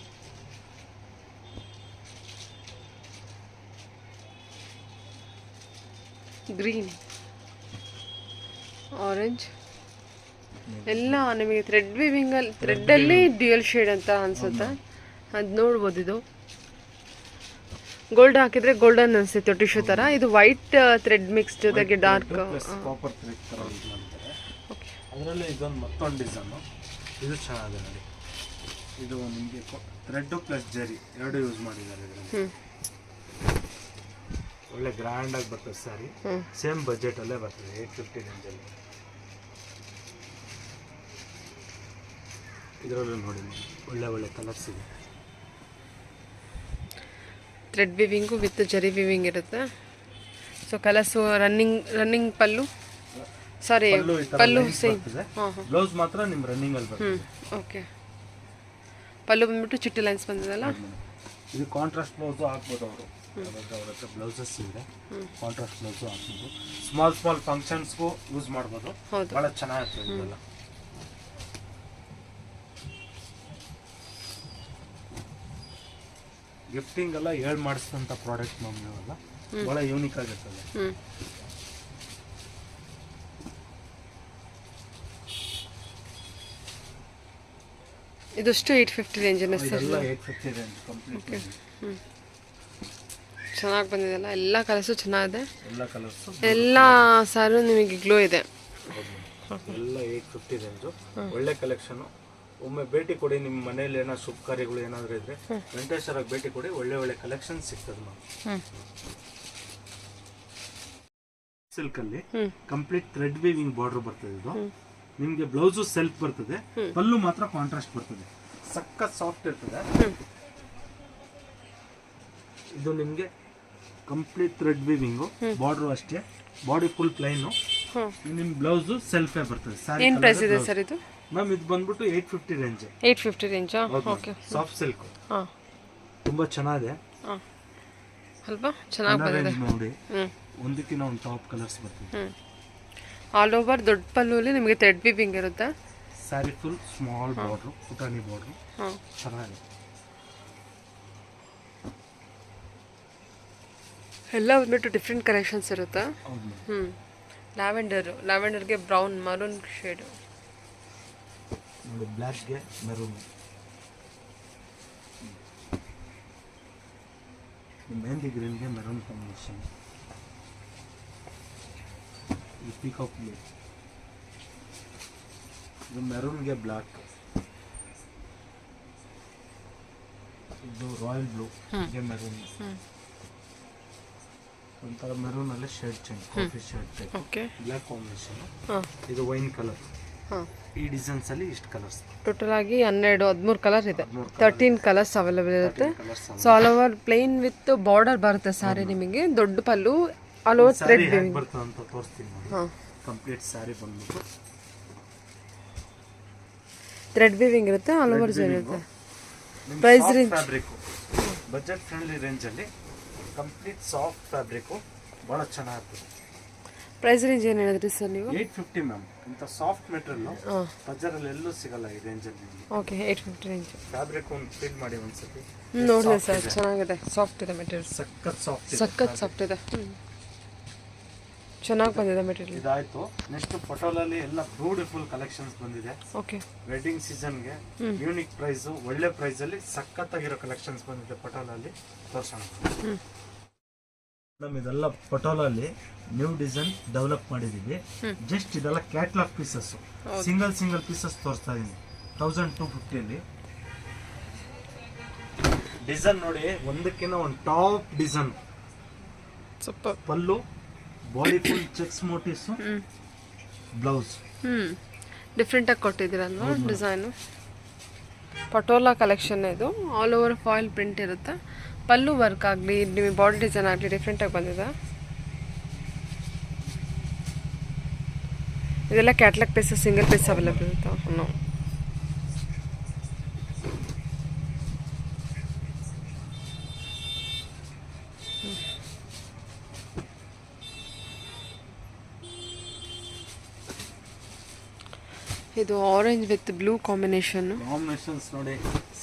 ಗ್ರೀನ್, ಆರೆಂಜ್, ಎಲ್ಲ ನಿಮಗೆ ಥ್ರೆಡ್ ವಿವಿಂಗಲ್ಲಿ ಥ್ರೆಡ್ಡಲ್ಲಿ ಡ್ಯೂಯಲ್ ಶೇಡ್ ಅಂತ ಅನ್ಸುತ್ತೆ, ಅದು ನೋಡ್ಬೋದು. ಇದು ಗೋಲ್ಡ್ ಹಾಕಿದ್ರೆ ಗೋಲ್ಡನ್ ಅನಿಸುತ್ತೆ ಟಿಶ್ಯೂ ಥರ. ಇದು ವೈಟ್ ಥ್ರೆಡ್ ಮಿಕ್ಸ್ ಜೊತೆಗೆ ಡಾರ್ಕ್ ಕಾಪರ್ ಥ್ರೆಡ್ ಥರ ಇದು ಮಾಡ್ತಾರೆ. ಅದರಲ್ಲಿ ಇದೊಂದು ಮತ್ತೊಂದು ಡಿಸೈನು, ಇದು ಚೆನ್ನಾಗಿದೆ ನೋಡಿ. ಇದು ನಿಮಗೆ ಥ್ರೆಡ್ಡು ಪ್ಲಸ್ ಜರಿ ಎರಡು ಯೂಸ್ ಮಾಡಿದ್ದಾರೆ ಇದರಲ್ಲಿ. ಒಳ್ಳೆ ಗ್ರ್ಯಾಂಡಾಗಿ ಬರ್ತದೆ ಸ್ಯಾರಿ. ಸೇಮ್ ಬಜೆಟಲ್ಲೇ ಬರ್ತದೆ, 850 ರೇಂಜಲ್ಲಿ. ಇದರಲ್ಲೂ ನೋಡಿ ಒಳ್ಳೆ ಒಳ್ಳೆ ಕಲರ್ಸ್ ಇದೆ. ಥ್ರೆಡ್ ವಿವಿಂಗು ವಿತ್ ಜರಿ ವಿವಿಂಗ್ ಇರುತ್ತೆ. ಸೊ ಕಲರ್ಸು ರನ್ನಿಂಗ್ ಪಲ್ಲು, ಸಾರಿ ಪಲ್ಲು ಸೇಮ್. ಬ್ಲೌಸ್ ಮಾತ್ರ ನಿಮ್ಮ ರನ್ನಿಂಗ್ ಅಲ್ಲಿ ಬರ್ತದೆ. ಓಕೆ, ಪಲ್ಲು ಬಂದ್ಬಿಟ್ಟು ಚಿಟ್ಟಿ ಲೈನ್ಸ್ ಬಂದಿದೆಲ್ಲ. ಇದು ಕಾಂಟ್ರಾಸ್ಟ್ ಬ್ಲೌಸು ಹಾಕ್ಬೋದು ಅವರು, ಅವ್ರ ಹತ್ರ ಬ್ಲೌಸಸ್ ಇದೆ. ಕಾಂಟ್ರಾಸ್ಟ್ ಬ್ಲೌಸು ಹಾಕ್ಬೋದು, ಸ್ಮಾಲ್ ಫಂಕ್ಷನ್ಸ್ಗೂ ಯೂಸ್ ಮಾಡ್ಬೋದು. ಭಾಳ ಚೆನ್ನಾಗಿರ್ತದೆ ಇದೆಲ್ಲ. ಗಿಫ್ಟಿಂಗ್ ಎಲ್ಲ ಹೇಳಿ ಮಾಡಿಸಿದಂಥ ಪ್ರಾಡಕ್ಟ್ ನಮ್ಗೆಲ್ಲ ಭಾಳ ಯೂನಿಕ್ ಆಗಿರ್ತದೆ. ಇದಷ್ಟು 850 ರೇಂಜಿನ ಸರ್. ಎಲ್ಲ 850 ರೇಂಜ್ ಕಂಪ್ಲೀಟ್. ಚೆನ್ನಾಗಿ ಬಂದಿದೆಲ್ಲ, ಎಲ್ಲ ಕಲರ್ಸು ಚೆನ್ನಾಗಿದೆ. ಎಲ್ಲ ಕಲರ್ಸು, ಎಲ್ಲ ಸಾರು ನಿಮಗೆ ಗ್ಲೋ ಇದೆ. ಎಲ್ಲ 850 ರೇಂಜು. ಒಳ್ಳೆ ಕಲೆಕ್ಷನ್. ಒಮ್ಮೆ ಭೇಟಿ ಕೊಡಿ, ನಿಮ್ಮ ಮನೇಲಿ ಏನೋ ಶುಭ ಕಾರ್ಯಗಳು ಏನಾದರೂ ಇದ್ರೆ ವೆಂಕಟೇಶ್ವರಕ್ಕೆ ಭೇಟಿ ಕೊಡಿ, ಒಳ್ಳೆ ಕಲೆಕ್ಷನ್ ಸಿಗ್ತದೆ ನಾವು. ಸಿಲ್ಕ್ ಅಲ್ಲಿ ಕಂಪ್ಲೀಟ್ ಥ್ರೆಡ್ ವೀವಿಂಗ್ ಬಾರ್ಡರ್ ಬರ್ತದೆ. ಇದು ನಿಮ್ಗೆ ಬ್ಲೌಸು ಸೆಲ್ಫ್ ಬರ್ತದೆ, ಪಲ್ಲು ಮಾತ್ರ ಕಾಂಟ್ರಾಸ್ಟ್ ಬರ್ತದೆ. ಸಖತ್ ಸಾಫ್ಟ್ ಇರ್ತದೆ. ಇದು ನಿಮ್ಗೆ ಕಂಪ್ಲೀಟ್ ಥ್ರೆಡ್ ವೀವಿಂಗು, ಬಾರ್ಡರ್ ಅಷ್ಟೇ, ಬಾಡಿ ಫುಲ್ ಪ್ಲೈನು. ನಿಮ್ ಬ್ಲೌಸ್ ಸೆಲ್ಫೇ ಬರ್ತದೆ. ಏನು ಪ್ರೈಸ್ ಇದೆ ಸರ್ ಇದು? ಮ್ಯಾಮ್ ಇದು ಬಂದ್ಬಿಟ್ಟು 850 ರೇಂಜ್. 850 ರೇಂಜಾ? ಓಕೆ. ಸಾಫ್ಟ್ ಸಿಲ್ಕ್ ತುಂಬಾ ಚೆನ್ನಾಗಿದೆ ಅಲ್ವಾ? ಚೆನ್ನಾಗಿ ಬಂದಿದೆ ನೋಡಿ. ಒಂದಕ್ಕಿಂತ ಒಂದು ಟಾಪ್ ಕಲರ್ಸ್ ಬರ್ತದೆ. ಆಲ್ ಓವರ್ ದೊಡ್ಡ ಪಲ್ಲುಲಿ ನಿಮಗೆ ಥ್ರೆಡ್ ವಿವಿಂಗ್ ಇರುತ್ತೆ. ಸ್ಯಾರಿ ಫುಲ್ ಸ್ಮಾಲ್ ಬಾರ್ಡರ್, ಪುಟಾಣಿ ಬಾರ್ಡರ್, ಚೆನ್ನಾಗಿದೆ. ಎಲ್ಲ ಬಂದ್ಬಿಟ್ಟು ಡಿಫ್ರೆಂಟ್ ಕಲೆಕ್ಷನ್ಸ್ ಇರುತ್ತೆ. ಲ್ಯಾವೆಂಡರ್ಗೆ ಬ್ರೌನ್, ಮರೂನ್ ಶೇಡ್ ನೋಡಿ, ಬ್ಲ್ಯಾಕ್ಗೆ ಮೆರೂನ್. ಮೆಹಂದಿ ಗ್ರೀನ್ಗೆ ಮೆರೂನ್ ಕಾಂಬಿನೇಷನ್. ಈ ಪೀಕಾಕ್ ಬ್ಲೂ, ಇದು ಮೆರೂನ್ಗೆ ಬ್ಲ್ಯಾಕ್. ಇದು ರಾಯಲ್ ಬ್ಲೂಗೆ ಮೆರೂನ್. ಒಂಥರ ಮೆರೂನ್ ಅಲ್ಲಿ shade change, coffee shade type, black combination. ಇದು ವೈನ್ ಕಲರ್. ಈ ಡಿಸೈನ್ಸ್ ಅಲ್ಲಿ ಇಷ್ಟು ಕಲರ್ಸ್. ಟೋಟಲ್ ಆಗಿ 13 ಕಲರ್ ಇದೆ. 13 ಕಲರ್ಸ್ ಅವೈಲೇಬಲ್ ಇರುತ್ತೆ. So all over plain with border ಬರುತ್ತೆ ಸಾರಿ. ನಿಮಗೆ ದೊಡ್ಡ ಪಲ್ಲು, ಆಲ್ ಓವರ್ ಥ್ರೆಡ್ ವಿವಿಂಗ್ ಬರ್ತದೆ ಅಂತ ತೋರಿಸ್ತೀನಿ ನೋಡಿ. ಕಂಪ್ಲೀಟ್ ಸಾರಿ ಬಂದ್ಬಿಟ್ಟು ಥ್ರೆಡ್ ವಿವಿಂಗ್ ಇರುತ್ತೆ, ಆಲ್ ಓವರ್ ಜರಿ ಇರುತ್ತೆ. Price range fabric budget friendly range ಅಲ್ಲಿ ಕಂಪ್ಲೀಟ್ ಸಾಫ್ಟ್ ಫ್ಯಾಬ್ರಿಕ್, ಬಹಳ ಚೆನ್ನಾಗಿರ್ತದೆ. ಪ್ರೈಸ್ ರೇಂಜ್ ಏನು ಹೇಳಿದ್ರಿ ಸರ್ ನೀವು? 850 ಮ್ಯಾಮ್. ಇಂಥ ಸಾಫ್ಟ್ ಮೆಟೀರಿಯಲ್ ಬಜಾರಲ್ಲಿ ಎಲ್ಲೂ ಸಿಗಲ್ಲ ಈ ರೇಂಜಲ್ಲಿ. Okay, 850 range. ಫ್ಯಾಬ್ರಿಕ್ ಒಂದು ಫೀಲ್ ಮಾಡಿ ಒಂದ್ಸತಿ ನೋಡಿದೆ ಸರ್, ಚೆನ್ನಾಗಿದೆ, ಸಾಫ್ಟ್ ಇದೆ ಮೆಟೀರಿಯಲ್. ಸಖತ್ ಸಾಫ್ಟ್ ಇದೆ, ಚೆನ್ನಾಗಿ ಬಂದಿದೆ ಮೆಟೀರಿಯಲ್. ಇದಾಯ್ತು. ನೆಕ್ಸ್ಟ್ ಪಟೋಲಲ್ಲಿ ಎಲ್ಲ ಬ್ಯೂಟಿಫುಲ್ ಕಲೆಕ್ಷನ್ಸ್ ಬಂದಿದೆ. ಓಕೆ, ವೆಡ್ಡಿಂಗ್ ಸೀಸನ್ಗೆ ಯೂನಿಕ್ ಪ್ರೈಸ್, ಒಳ್ಳೆ ಪ್ರೈಸ್ ಅಲ್ಲಿ ಸಖತ್ತಾಗಿರೋ ಕಲೆಕ್ಷನ್ಸ್ ಬಂದಿದೆ ಪಟೋಲಲ್ಲಿ. ತೋರ್ಸೋಣ ಮೇಡಮ್. ಇದೆಲ್ಲ ಪಟೋಲಲ್ಲಿ ನ್ಯೂ ಡಿಸೈನ್ ಡೆವಲಪ್ ಮಾಡಿದೀವಿ. ಜಸ್ಟ್ ಇದೆಲ್ಲ ಕ್ಯಾಟ್ಲಾಗ್ ಪೀಸಸ್, ಸಿಂಗಲ್ ಪೀಸಸ್ ತೋರಿಸ್ತಾ ಇದೀನಿ. 1250 ಅಲ್ಲಿ ಡಿಸೈನ್ ನೋಡಿ, ಒಂದಕ್ಕಿಂತ ಒಂದು ಟಾಪ್ ಡಿಸೈನ್. ಸೂಪರ್. ಪಲ್ಲು, body full checks motifs, blouse different ಆಗಿ ಕೊಟ್ಟಿದ್ದೀರಲ್ವಾ ಡಿಸೈನು. ಪಟೋಲಾ ಕಲೆಕ್ಷನ್ ಇದು. ಆಲ್ ಓವರ್ ಫಾಯಿಲ್ ಪ್ರಿಂಟ್ ಇರುತ್ತೆ. ಪಲ್ಲು ವರ್ಕ್ ಆಗಲಿ, ನಿಮಗೆ ಬಾಡಿ ಡಿಸೈನ್ ಆಗಲಿ ಡಿಫ್ರೆಂಟಾಗಿ ಬಂದಿದೆ. ಇದೆಲ್ಲ catalogue pieces, single piece available ಇರುತ್ತೆ. ನಾವು ಇದು orange with blue combination. Combinations ನೋಡಿ,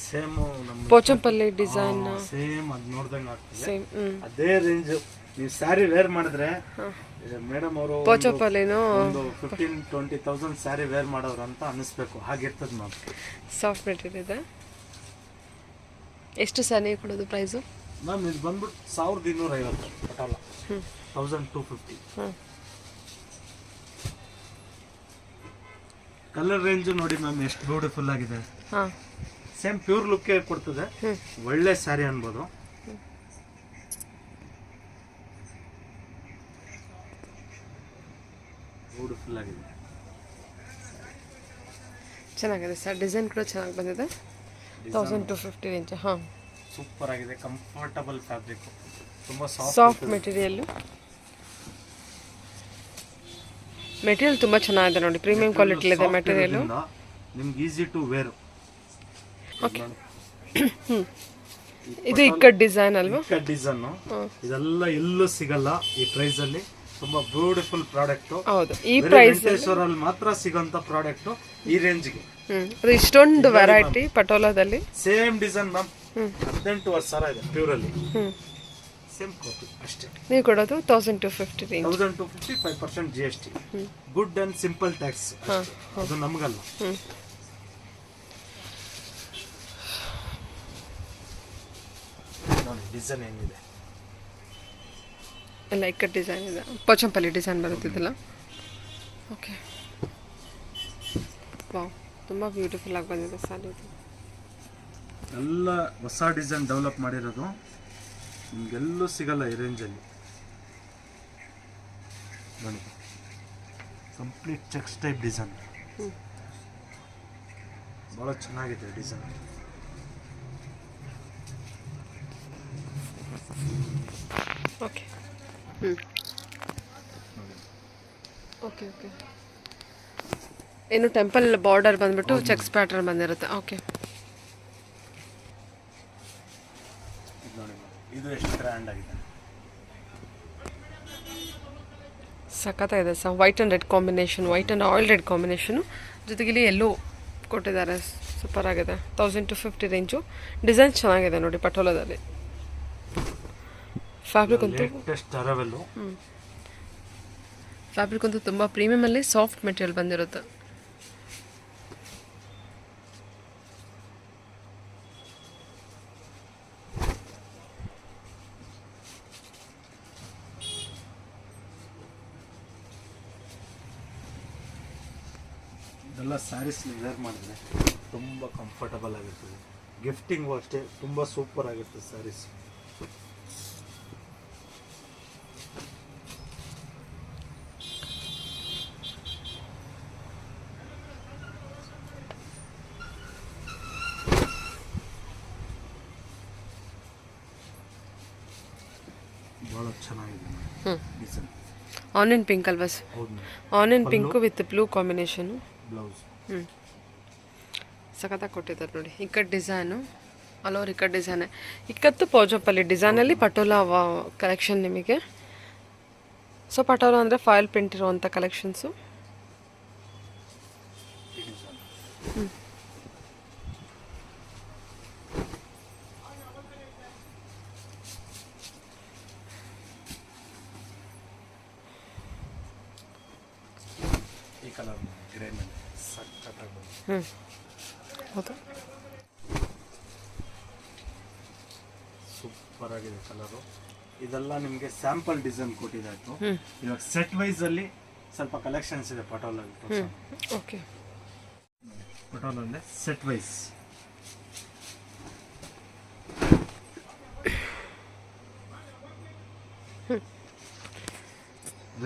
ಸೇಮ್ ನಮ್ಮ ಪೋಚಂಪಲ್ಲಿ ಡಿಸೈನ್ ಸೇಮ್ ಅದು ನೋಡ್ದಂಗೆ ಆಗ್ತದೆ. ಅದೇ ರೇಂಜ್ ನೀವು ಸ್ಯಾರಿ ವೇರ್ ಮಾಡಿದ್ರೆ ಮೇಡಮ್ ಅವರು ಪೋಚೋಪಲ್ಲಿನೂ ಒಂದು 15-20,000 ಸ್ಯಾರಿ ವೇರ್ ಮಾಡೋರು ಅಂತ ಅನಿಸ್ಬೇಕು, ಹಾಗಿರ್ತದೆ ಮ್ಯಾಮ್. ಸಾಫ್ಟ್ ಮೆಟೀರಿಯಲ್ ಇದೆ. ಎಷ್ಟು ಸರ್ ನೀವು ಕೊಡೋದು ಪ್ರೈಸು? ಮ್ಯಾಮ್ ಇದು ಬಂದ್ಬಿಟ್ಟು 1250 ಪಟಾಲ, 1250. ಕಲರ್ ರೇಂಜ್ ನೋಡಿ ಮ್ಯಾಮ್ ಎಷ್ಟು ಬ್ಯೂಟಿಫುಲ್ ಆಗಿದೆ. ಹಾಂ, ಸೇಮ್ ಪ್ಯೂರ್ ಲುಕ್ ಕೊಡ್ತದೆ, ಒಳ್ಳೆ ಸ್ಯಾರಿ ಅನ್ಬೋದು. ಬ್ಯೂಟಿಫುಲ್ ಆಗಿದೆ, ಚೆನ್ನಾಗಿದೆ ಸರ್. ಡಿಸೈನ್ ಕೂಡ ಚೆನ್ನಾಗಿ ಬಂದಿದೆ. 1250 ರೇಂಜ್. ಹಾಂ, ಸೂಪರ್ ಆಗಿದೆ. ಕಂಫರ್ಟಬಲ್ ಫ್ಯಾಬ್ರಿಕ್, ತುಂಬಾ ಸಾಫ್ಟ್ ಮೆಟೀರಿಯಲ್ಲು. ಮೆಟೀರಿಯಲ್ ತುಂಬ ಚೆನ್ನಾಗಿದೆ ನೋಡಿ, ಪ್ರೀಮಿಯಂ ಕ್ವಾಲಿಟಿ ಇದೆ ಮೆಟೀರಿಯಲು. ನಿಮ್ಗೆ ಈಸಿ ಟು ವೇರ್. ಓಕೆ, ಇದು ಇಕ್ಕಟ್ ಡಿಸೈನ್ ಅಲ್ವಾ? ಇಕ್ಕಟ್ ಡಿಸೈನ್ ಇದೆಲ್ಲ ಎಲ್ಲೂ ಸಿಗಲ್ಲ ಈ ಪ್ರೈಸ್ ಅಲ್ಲಿ. ತುಂಬಾ ಬ್ಯೂಟಿಫುಲ್ ಪ್ರಾಡಕ್ಟ್. ಹೌದು, ಈ ಪ್ರೈಸ್ ಅಲ್ಲಿ ಮಾತ್ರ ಸಿಗೋಂತ ಪ್ರಾಡಕ್ಟ್ ಈ ರೇಂಜ್ಗೆ. ಅದು ಇಷ್ಟೊಂದು ವೆರೈಟಿ ಪಟೋಲಾದಲ್ಲಿ. ಸೇಮ್ ಡಿಸೈನ್ ಮ್ಯಾಮ್, 18,000 ಇದೆ ಪ್ಯೂರ್ ಅಲ್ಲಿ. ಸೇಮ್ ಕಾಪಿ ಅಷ್ಟೇ. ನೀವು ಕೊಡೋದು 1250 range. 1250, 5% GST. Good and simple tax, ಅದು ನಮಗಲ್ಲ. ನೋಡಿ ಡಿಸೈನ್ ಏನಿದೆ ಎಲ್ಲ ಇಕ್ಕಟ್ ಡಿಸೈನ್ ಇದೆ, ಪೋಚಂಪಲ್ಲಿ ಡಿಸೈನ್ ಬರುತ್ತಿದ್ದಲ್ಲ. ಓಕೆ, ವಾವ್, ತುಂಬ ಬ್ಯೂಟಿಫುಲ್ ಆಗಿ ಬಂದಿದೆ ಸರ್. ಇದು ಎಲ್ಲ ಹೊಸ ಡಿಸೈನ್ ಡೆವಲಪ್ ಮಾಡಿರೋದು, ನಿಮ್ಗೆಲ್ಲೂ ಸಿಗಲ್ಲ ಈ ರೇಂಜಲ್ಲಿ. ನೋಡಿ ಕಂಪ್ಲೀಟ್ ಚೆಕ್ಸ್ ಟೈಪ್ ಡಿಸೈನ್, ಭಾಳ ಚೆನ್ನಾಗಿದೆ ಡಿಸೈನ್. Okay, okay okay. ಇನ್ನು ಟೆಂಪಲ್ ಬಾರ್ಡರ್ ಬಂದ್ಬಿಟ್ಟು ಚೆಕ್ಸ್ ಪ್ಯಾಟರ್ನ್ ಬಂದಿರುತ್ತೆ. ಓಕೆ, ನೋಡಿ ಇದು ಎಷ್ಟು ಗ್ರ್ಯಾಂಡ್ ಆಗಿದೆ, ಸಖತ್ತಾಗಿದೆ sir. White and red combination, white and oil red combination, ಜೊತೆಗೆ ಇಲ್ಲಿ ಎಲ್ಲೋ ಕೊಟ್ಟಿದ್ದಾರೆ. ಸೂಪರ್ ಆಗಿದೆ. 1250 ರೇಂಜು. ಡಿಸೈನ್ ಚೆನ್ನಾಗಿದೆ ನೋಡಿ ಪಟೋಲಾದಲ್ಲಿ. ಫ್ಯಾಬ್ರಿಕ್ ಅಂತೂ ಫ್ಯಾಬ್ರಿಕ್ ಅಂತೂ ತುಂಬ ಪ್ರೀಮಿಯಮಲ್ಲಿ ಸಾಫ್ಟ್ ಮೆಟೀರಿಯಲ್ ಬಂದಿರುತ್ತೆ. ಇದೆಲ್ಲ ಸ್ಯಾರೀಸ್ ವೇರ್ ಮಾಡಿದ್ರೆ ತುಂಬ ಕಂಫರ್ಟಬಲ್ ಆಗಿರ್ತದೆ. ಗಿಫ್ಟಿಂಗು ಅಷ್ಟೇ ತುಂಬ ಸೂಪರ್ ಆಗಿರ್ತದೆ ಸ್ಯಾರೀಸ್. ಭಾಳ ಚೆನ್ನಾಗಿದೆ ಡಿಸೈನ್. ಆನಿಯನ್ ಪಿಂಕ್ ಅಲ್ವಾ ಸರ್? ಹೌದು, onion pink with blue combination. Blouse ಸಖತ್ತಾಗಿ ಕೊಟ್ಟಿದ್ದಾರೆ ನೋಡಿ. Ikat design, all over ikat ಡಿಸೈನೇ. ಇಕ್ಕತ್ತು ಪೋಜಂಪಲ್ಲಿ ಡಿಸೈನಲ್ಲಿ ಪಟೋಲಾ ಕಲೆಕ್ಷನ್ ನಿಮಗೆ. ಸೊ ಪಟೋಲಾ ಅಂದರೆ ಫಾಯಿಲ್ ಪ್ರಿಂಟ್ ಇರುವಂಥ ಕಲೆಕ್ಷನ್ಸು. ಈ ಕಲರ್ ಗ್ರೇ ಮೇಲೆ ಸಖತ್ತಾಗಿ ಹೌದು, ಸೂಪರ್ ಆಗಿದೆ ಕಲರು. ಇದೆಲ್ಲ ನಿಮಗೆ ಸ್ಯಾಂಪಲ್ ಡಿಸೈನ್ ಕೊಟ್ಟಿದ್ದಾಯ್ತು. ಇವಾಗ ಸೆಟ್ ವೈಸ್ ಅಲ್ಲಿ ಸ್ವಲ್ಪ ಕಲೆಕ್ಷನ್ಸ್ ಇದೆ ಪಟೋಲಲ್ಲಿ. ಓಕೆ, ಪಟೋಲಲ್ಲೇ set wise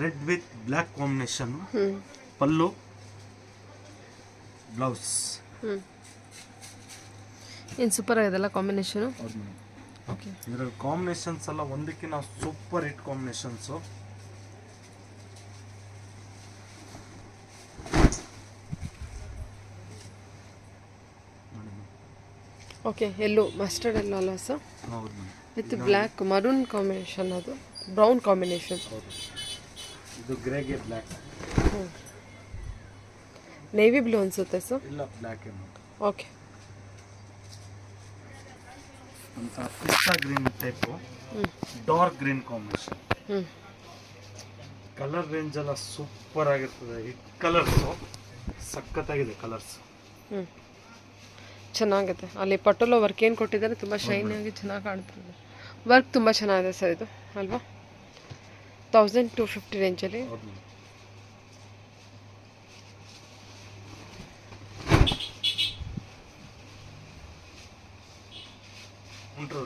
red with black combination, ಪಲ್ಲು, ಬ್ಲೌಸ್. ಏನು ಸೂಪರ್ ಆಗಿದೆಲ್ಲ ಕಾಂಬಿನೇಷನು. ಓಕೆ, ಇದರಲ್ಲಿ ಕಾಂಬಿನೇಷನ್ಸ್ ಎಲ್ಲ ಒಂದಕ್ಕಿಂತ super hit combinations. Okay, yellow mustard yellow ಅಲ್ಲ ಸರ್? ಹೌದು, ವಿತ್ ಬ್ಲ್ಯಾಕ್ ಮರೂನ್ ಕಾಂಬಿನೇಷನ್, ಅದು ಬ್ರೌನ್ ಕಾಂಬಿನೇಷನ್. ಹೌದು, ಇದು ಗ್ರೇಗೆ ಬ್ಲ್ಯಾಕ್. ನೇವಿ ಬ್ಲೂ ಅನ್ಸುತ್ತೆ ಸರ್? ಇಲ್ಲ, ಬ್ಲ್ಯಾಕ್ ಏನು. ಓಕೆ, ಅಂತ ಪಿಸ್ತಾ green type, dark green combination. Colour range ಎಲ್ಲ ಸೂಪರ್ ಆಗಿರ್ತದೆ. ಈ ಕಲರ್ಸು ಸಖತ್ತಾಗಿದೆ ಕಲರ್ಸ್. ಹ್ಞೂ ಚೆನ್ನಾಗಿದೆ. ಅಲ್ಲಿ ಪಟೋಲ ವರ್ಕ್ ಏನು ಕೊಟ್ಟಿದ್ದಾರೆ ತುಂಬ ಶೈನಿಯಾಗಿ ಚೆನ್ನಾಗಿ ಕಾಣ್ತಿದೆ. ವರ್ಕ್ ತುಂಬ ಚೆನ್ನಾಗಿದೆ ಸರ್ ಇದು ಅಲ್ವಾ. 1250 ರೇಂಜಲ್ಲಿ.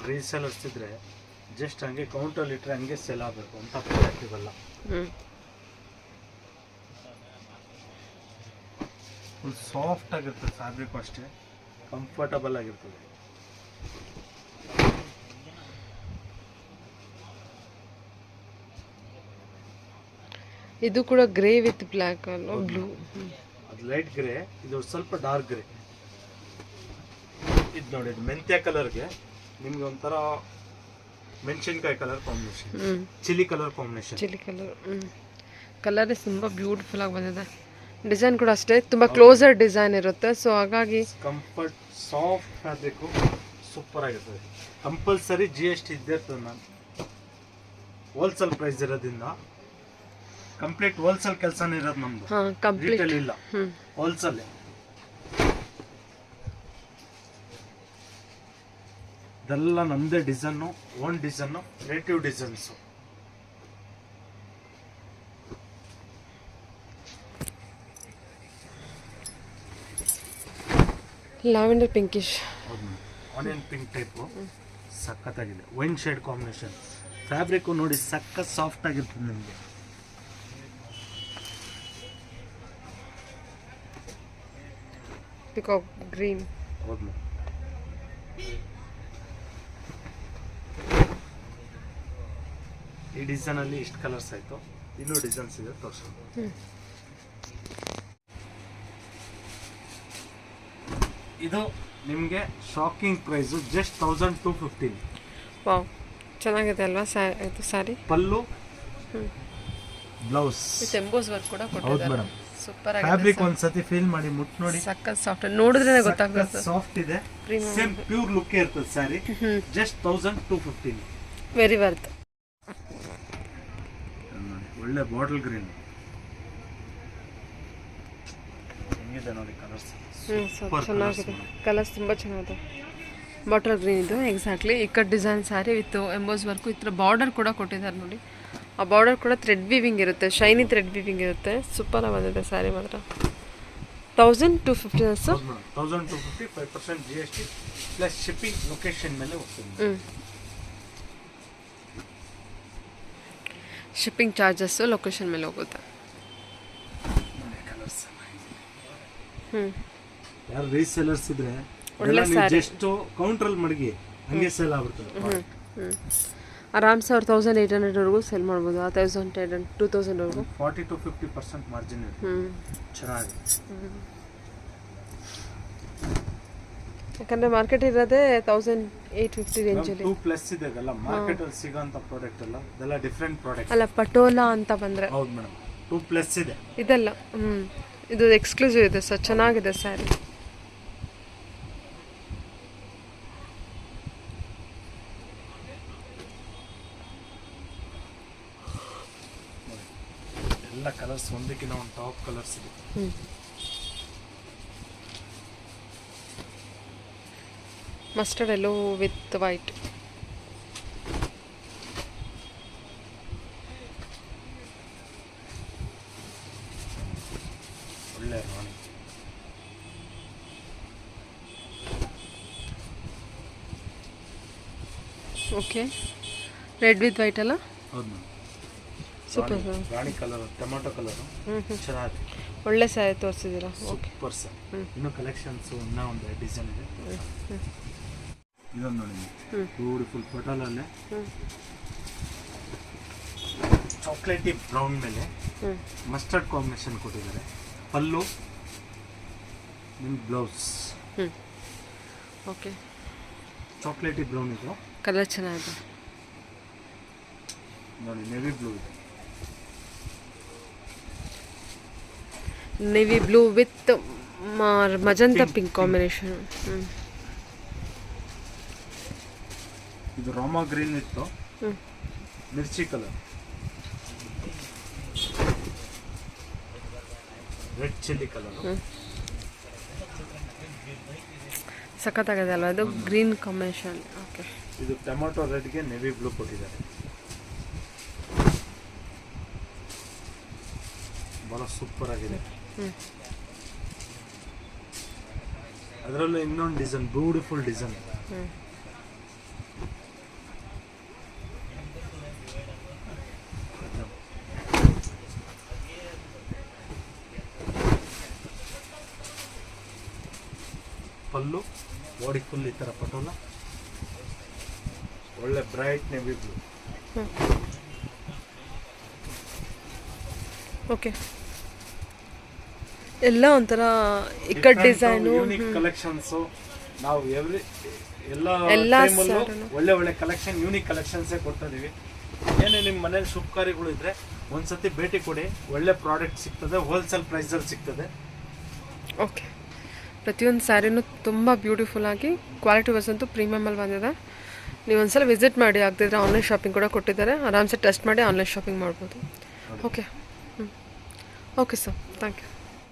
ರೀಸೇಲರ್ಸ್ ಇದ್ರೆ ಜಸ್ಟ್ ಹಂಗೆ ಕೌಂಟರ್ ಇಟ್ಟರೆ ಹಂಗೆ ಸೆಲ್ ಆಗಬೇಕು ಅಂತ ಪ್ರಾಡಕ್ಟ್ ಇವೆಲ್ಲ. ಫುಲ್ ಸಾಫ್ಟ್ ಆಗಿರ್ತದೆ ಫ್ಯಾಬ್ರಿಕ್, ಅಷ್ಟೇ ಕಂಫರ್ಟಬಲ್ ಆಗಿರ್ತದೆ. ಇದು ಕೂಡ ಗ್ರೇ ವಿತ್ ಬ್ಲ್ಯಾಕ್ ಅಲ್ಲ, ಬ್ಲೂ. ಅದು ಲೈಟ್ ಗ್ರೇ, ಇದು ಸ್ವಲ್ಪ ಡಾರ್ಕ್ ಗ್ರೇ. ಇದು ನೋಡಿ, ಇದು ಮೆಂತ್ಯ ಕಲರ್ಗೆ ನಿಮ್ಗೆ ಒಂಥರ ಮೆಣಸಿನ್ಕಾಯಿ colour combination, chilli colour combination. Chilli colour colour ತುಂಬ ಬ್ಯೂಟಿಫುಲ್ ಆಗಿ ಬಂದಿದೆ. ಡಿಸೈನ್ ಕೂಡ ಅಷ್ಟೇ ತುಂಬ ಕ್ಲೋಸರ್ ಡಿಸೈನ್ ಇರುತ್ತೆ. ಸೊ ಹಾಗಾಗಿ ಕಂಫರ್ಟ್, ಸಾಫ್ಟ್ ಫ್ಯಾಬ್ರಿಕ್, ಸೂಪರ್ ಆಗಿರ್ತದೆ. ಕಂಪಲ್ಸರಿ GST ಇದ್ದೇ ಇರ್ತದೆ ಮ್ಯಾಮ್. ಹೋಲ್ಸೇಲ್ ಪ್ರೈಸ್ ಇರೋದ್ರಿಂದ ಕಂಪ್ಲೀಟ್ ಹೋಲ್ಸೇಲ್ ಕೆಲಸನೇ ಇರೋದು ನಮ್ದು. ರಿಟೇಲ್ ಇಲ್ಲ, ಹೋಲ್ಸೇಲ್. ಇದೆಲ್ಲ ನಮ್ಮದೇ design, own design, creative designs. Lavender pinkish, onion pink type ಸಖತ್ತಾಗಿದೆ. Wine shade combination. ಫ್ಯಾಬ್ರಿಕ್ಕು ನೋಡಿ ಸಖತ್ ಸಾಫ್ಟ್ ಆಗಿರ್ತದೆ ನಿಮಗೆ. Peacock green. ಹೌದು. ಈ ಡಿಸೈನಲ್ಲಿ ಇಷ್ಟು ಕಲರ್ಸ್ ಆಯಿತು, ಇನ್ನೂ ಡಿಸೈನ್ಸ್ ಇದೆ ತೋರಿಸೋದು. ಇದು ನಿಮಗೆ ಶಾಕಿಂಗ್ ಪ್ರೈಸು ಜಸ್ಟ್ 1250. ವಾವ್, ಚೆನ್ನಾಗಿದೆ ಅಲ್ವಾ ಇದು ಸ್ಯಾರಿ. ಪಲ್ಲು, ಬ್ಲೌಸ್ ವಿತ್ ಎಂಬೋಸ್ ವರ್ಕ್ ಕೂಡ ಹೌದು ಕೊಟ್ಟಿದ್ದಾರೆ. ಮೇಡಮ್. ಸೂಪರ್ ಆಗಿದೆ. ಫ್ಯಾಬ್ರಿಕ್ ಒಂದ್ಸತಿ ಫೀಲ್ ಮಾಡಿ, ಮುಟ್ ನೋಡಿ, ಸಕ್ಕತ್ ಸಾಫ್ಟ್, ನೋಡಿದ್ರೆ ಗೊತ್ತಾಗ್ತದೆ. ಸಾಫ್ಟ್ ಇದೆ, ಸೇಮ್ ಪ್ಯೂರ್ ಲುಕ್ ಇರ್ತದೆ ಸ್ಯಾರಿ. ಜಸ್ಟ್ 1250. Very worth. ಒಳ್ಳೆ ಬಾಟಲ್ ಗ್ರೀನ್ ಹೆಂಗಿದೆ ನೋಡಿ ಕಲರ್ಸ್. ಚೆನ್ನಾಗಿದೆ ಕಲರ್ಸ್, ತುಂಬ ಚೆನ್ನಾಗಿದೆ. ಬಾಟಲ್ ಗ್ರೀನ್ ಇದು exactly ikat design sari with emboss work. ಈ ಥರ ಬಾರ್ಡರ್ ಕೂಡ ಕೊಟ್ಟಿದ್ದಾರೆ ನೋಡಿ. ಆ ಬಾರ್ಡರ್ ಕೂಡ ಥ್ರೆಡ್ ವೀವಿಂಗ್ ಇರುತ್ತೆ, ಶೈನಿ ಥ್ರೆಡ್ ವೀವಿಂಗ್ ಇರುತ್ತೆ. ಸೂಪರ್ ಆಗಿ ಬಂದಿದೆ ಸ್ಯಾರಿ ಮಾತ್ರ. 1250 sir. 1250, 5% GST plus shipping location ಮೇಲೆ ಹೋಗ್ತದೆ. ಶಿಪ್ಪಿಂಗ್ ಚಾರ್ಜಸ್ಸು ಲೊಕೇಶನ್ ಮೇಲೆ ಹೋಗುತ್ತೆ. ಯಾರು ರೀಸೇಲರ್ಸ್ ಇದ್ರೆ ಒಳ್ಳೆ ಸ್ಯಾರಿ, ಜಸ್ಟ್ ಕೌಂಟ್ರಲ್ಲಿ ಮಡಗಿ ಹಂಗೆ ಸೇಲ್ ಆಗ್ಬಿಡ್ತದೆ. ಆರಾಮ್ಸೆ ಅವ್ರು 1800ವರೆಗೂ ಸೇಲ್ ಮಾಡ್ಬೋದು. 1800, 2000ವರೆಗೂ 40 to 50% ಮಾರ್ಜಿನ್ ಇದೆ. ಚೆನ್ನಾಗಿದೆ. ಯಾಕಂದರೆ ಮಾರ್ಕೆಟ್ ಇರೋದೇ 1850 ರೇಂಜಲ್ಲಿ. 2+ ಇದೆ ಅದೆಲ್ಲ ಮಾರ್ಕೆಟಲ್ಲಿ ಸಿಗೋಂಥ ಪ್ರಾಡಕ್ಟ್ ಅಲ್ಲ, ಇದೆಲ್ಲ ಡಿಫ್ರೆಂಟ್ ಪ್ರಾಡಕ್ಟ್. ಅಲ್ಲ ಪಟೋಲಾ ಅಂತ ಬಂದರೆ ಹೌದು ಮೇಡಮ್, 2+ ಇದೆ ಇದೆಲ್ಲ. ಇದು ಎಕ್ಸ್ಕ್ಲೂಸಿವ್ ಇದೆ ಸರ್, ಚೆನ್ನಾಗಿದೆ ಸ್ಯಾರಿ. ಎಲ್ಲ ಕಲರ್ಸ್ ಒಂದಕ್ಕಿಂತ ಒಂದು ಟಾಪ್ ಕಲರ್ಸ್ ಇದೆ. Mustard yellow with white. ಒಳ್ಳೆ ರಾಣಿ. ಓಕೆ, ರೆಡ್ ವಿತ್ ವೈಟ್ ಅಲ್ಲ. ಹೌದು ಮ್ಯಾಮ್. Super sir. ರಾಣಿ ಕಲರ್, ಟೊಮೆಟೊ ಕಲರು ಚೆನ್ನಾಗಿದೆ. ಒಳ್ಳೆ ಸ್ಯಾರಿ ತೋರಿಸಿದ್ದೀರಾ. Okay super sir. ಇನ್ನೂ ಕಲೆಕ್ಷನ್ಸ್ ಇನ್ನೂ ಒಂದು ಡಿಸೈನ್ ಇದೆ. ಇದೊಂದು ನೋಡಿ, ಬ್ಯೂಟಿಫುಲ್ ಪಟೋಲಲ್ಲೇ ಚಾಕ್ಲೇಟಿ ಬ್ರೌನ್ ಮೇಲೆ ಮಸ್ಟರ್ಡ್ ಕಾಂಬಿನೇಷನ್ ಕೊಟ್ಟಿದ್ದಾರೆ. ಪಲ್ಲು, ನಿಮ್ಮ ಬ್ಲೌಸ್. ಓಕೆ, ಚಾಕ್ಲೇಟಿ ಬ್ರೌನ್ ಇದು. ಕಲರ್ ಚೆನ್ನಾಗಿದೆ ನೋಡಿ. ನೇವಿ ಬ್ಲೂ ಇದೆ. Navy blue with magenta pink combination. ಇದು ರಾಮಾ ಗ್ರೀನ್ ಇತ್ತು, ಮಿರ್ಚಿ ಕಲರ್. Red chilli colour. ಸಖತ್ತಾಗಿದೆ ಅಲ್ವಾ ಅದು ಗ್ರೀನ್ ಕಾಂಬಿನೇಷನ್. ಓಕೆ, ಇದು ಟೊಮೊಟೊ ರೆಡ್ಗೆ ನೆವಿ ಬ್ಲೂ ಕೊಟ್ಟಿದ್ದಾರೆ. ಬಹಳ ಸೂಪರ್ ಆಗಿದೆ. ಅದರಲ್ಲೂ ಇನ್ನೊಂದು ಡಿಸೈನ್, ಬ್ಯೂಟಿಫುಲ್ ಡಿಸೈನ್. ಪಲ್ಲು ಬಾಡಿ ಫುಲ್ ಈ ಥರ ಪಟೋಲ, ಒಳ್ಳೆ ಬ್ರೈಟ್ ನೆವಿ ಬ್ಲೂ. ಓಕೆ, ಎಲ್ಲ ಒಂಥರ ಇಕ್ಕಟ್ ಡಿಸೈನು, ಯೂನಿಕ್ ಕಲೆಕ್ಷನ್ಸು. ನಾವು ಎಲ್ಲ ಎಲ್ಲ ಒಳ್ಳೆ ಒಳ್ಳೆ ಕಲೆಕ್ಷನ್, ಯೂನಿಕ್ ಕಲೆಕ್ಷನ್ಸೇ ಕೊಡ್ತಾ ಇದೀವಿ. ಏನೇ ನಿಮ್ಮ ಮನೇಲಿ ಶುಭ ಕಾರ್ಯಗಳು ಇದ್ರೆ ಒಂದ್ಸತಿ ಭೇಟಿ ಕೊಡಿ. ಒಳ್ಳೆ ಪ್ರಾಡಕ್ಟ್ ಸಿಗ್ತದೆ, ಹೋಲ್ಸೇಲ್ ಪ್ರೈಸಲ್ಲಿ ಸಿಗ್ತದೆ. ಓಕೆ, ಪ್ರತಿಯೊಂದು ಸ್ಯಾರಿನೂ ತುಂಬ ಬ್ಯೂಟಿಫುಲ್ ಆಗಿ ಕ್ವಾಲಿಟಿ ವೈಸ್ ಅಂತೂ ಪ್ರೀಮಿಯಮಲ್ಲಿ ಬಂದಿದೆ. ನೀವು ಒಂದ್ಸಲ ವಿಸಿಟ್ ಮಾಡಿ, ಆಗ್ತಿದ್ರೆ ಆನ್ಲೈನ್ ಶಾಪಿಂಗ್ ಕೂಡ ಕೊಟ್ಟಿದ್ದಾರೆ. ಆರಾಮ್ಸೆ ಟೆಸ್ಟ್ ಮಾಡಿ ಆನ್ಲೈನ್ ಶಾಪಿಂಗ್ ಮಾಡ್ಬೋದು. Okay, okay sir, thank you.